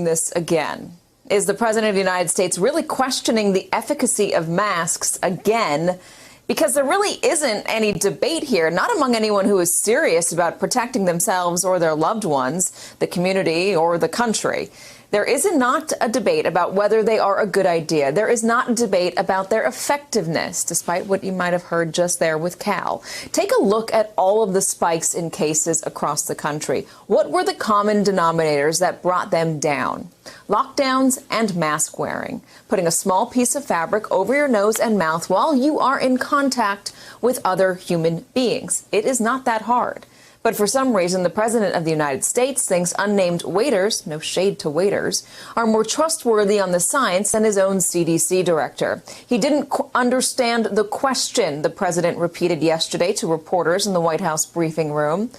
doing this again? Is the President of the United States really questioning the efficacy of masks again? Because there really isn't any debate here, not among anyone who is serious about protecting themselves or their loved ones, the community or the country. There is not a debate about whether they are a good idea. There is not a debate about their effectiveness, despite what you might have heard just there with Cal. Take a look at all of the spikes in cases across the country. What were the common denominators that brought them down? Lockdowns and mask wearing, putting a small piece of fabric over your nose and mouth while you are in contact with other human beings. It is not that hard. But for some reason, the President of the United States thinks unnamed waiters, no shade to waiters, are more trustworthy on the science than his own CDC director. He didn't understand the question, the President repeated yesterday to reporters in the White House briefing room.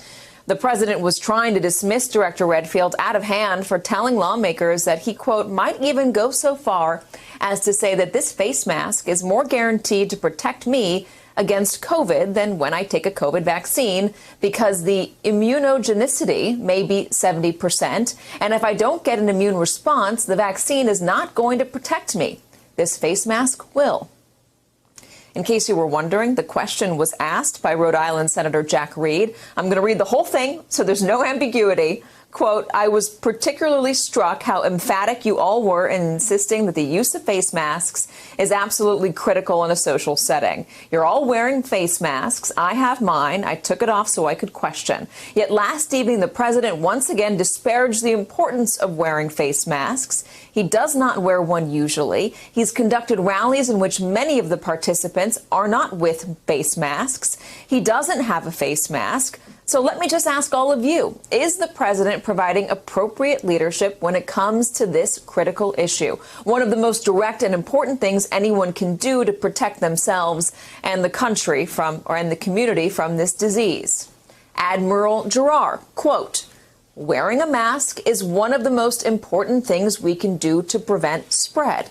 The President was trying to dismiss Director Redfield out of hand for telling lawmakers that he, quote, might even go so far as to say that this face mask is more guaranteed to protect me against COVID than when I take a COVID vaccine, because the immunogenicity may be 70%. And if I don't get an immune response, the vaccine is not going to protect me. This face mask will. In case you were wondering, the question was asked by Rhode Island Senator Jack Reed. I'm going to read the whole thing so there's no ambiguity. Quote, I was particularly struck how emphatic you all were in insisting that the use of face masks is absolutely critical in a social setting. You're all wearing face masks. I have mine. I took it off so I could question. Yet last evening, the president once again disparaged the importance of wearing face masks. He does not wear one usually. He's conducted rallies in which many of the participants are not with face masks. He doesn't have a face mask. So let me just ask all of you, is the president providing appropriate leadership when it comes to this critical issue? One of the most direct and important things anyone can do to protect themselves and the country and the community from this disease. Admiral Giroir, quote, wearing a mask is one of the most important things we can do to prevent spread.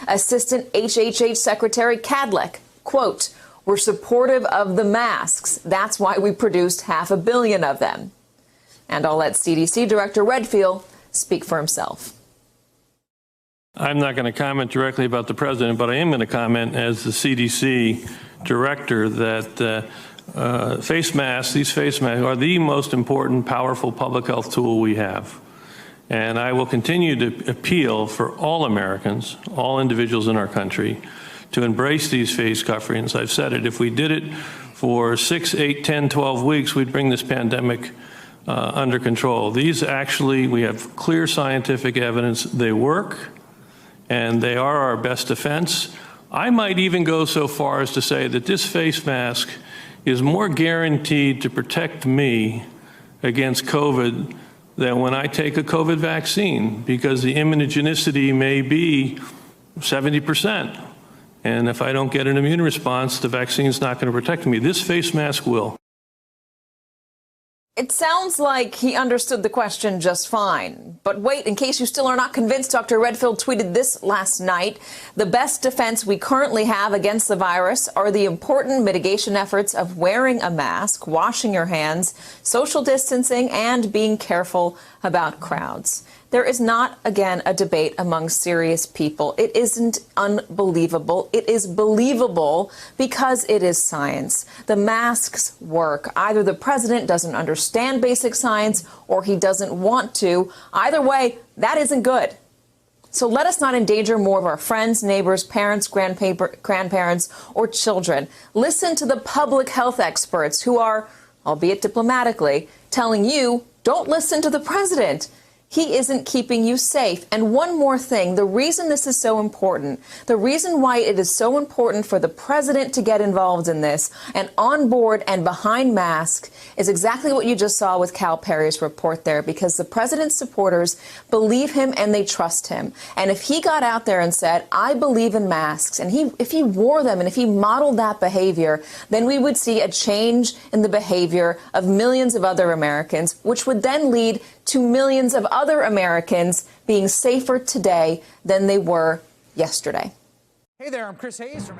Assistant HHH Secretary Kadlec, quote, we're supportive of the masks. That's why we produced 500 million of them. And I'll let CDC Director Redfield speak for himself. I'm not going to comment directly about the president, but I am going to comment as the CDC director that these face masks are the most important, powerful public health tool we have. And I will continue to appeal for all Americans, all individuals in our country, to embrace these face coverings. I've said it, if we did it for 6, 8, 10, 12 weeks, we'd bring this pandemic under control. These actually, we have clear scientific evidence they work, and they are our best defense. I might even go so far as to say that this face mask is more guaranteed to protect me against COVID than when I take a COVID vaccine, because the immunogenicity may be 70%. And if I don't get an immune response, the vaccine's not going to protect me. This face mask will. It sounds like he understood the question just fine. But wait, in case you still are not convinced, Dr. Redfield tweeted this last night. The best defense we currently have against the virus are the important mitigation efforts of wearing a mask, washing your hands, social distancing, and being careful about crowds. There is not, again, a debate among serious people. It isn't unbelievable. It is believable because it is science. The masks work. Either the president doesn't understand basic science or he doesn't want to. Either way, that isn't good. So let us not endanger more of our friends, neighbors, parents, grandparents, or children. Listen to the public health experts who are, albeit diplomatically, telling you, don't listen to the president. He isn't keeping you safe. And one more thing, the reason this is so important, the reason why it is so important for the president to get involved in this and on board and behind masks is exactly what you just saw with Cal Perry's report there, because the president's supporters believe him and they trust him. And if he got out there and said, I believe in masks, and if he wore them and if he modeled that behavior, then we would see a change in the behavior of millions of other Americans, which would then lead to millions of other Americans being safer today than they were yesterday. Hey there, I'm Chris Hayes from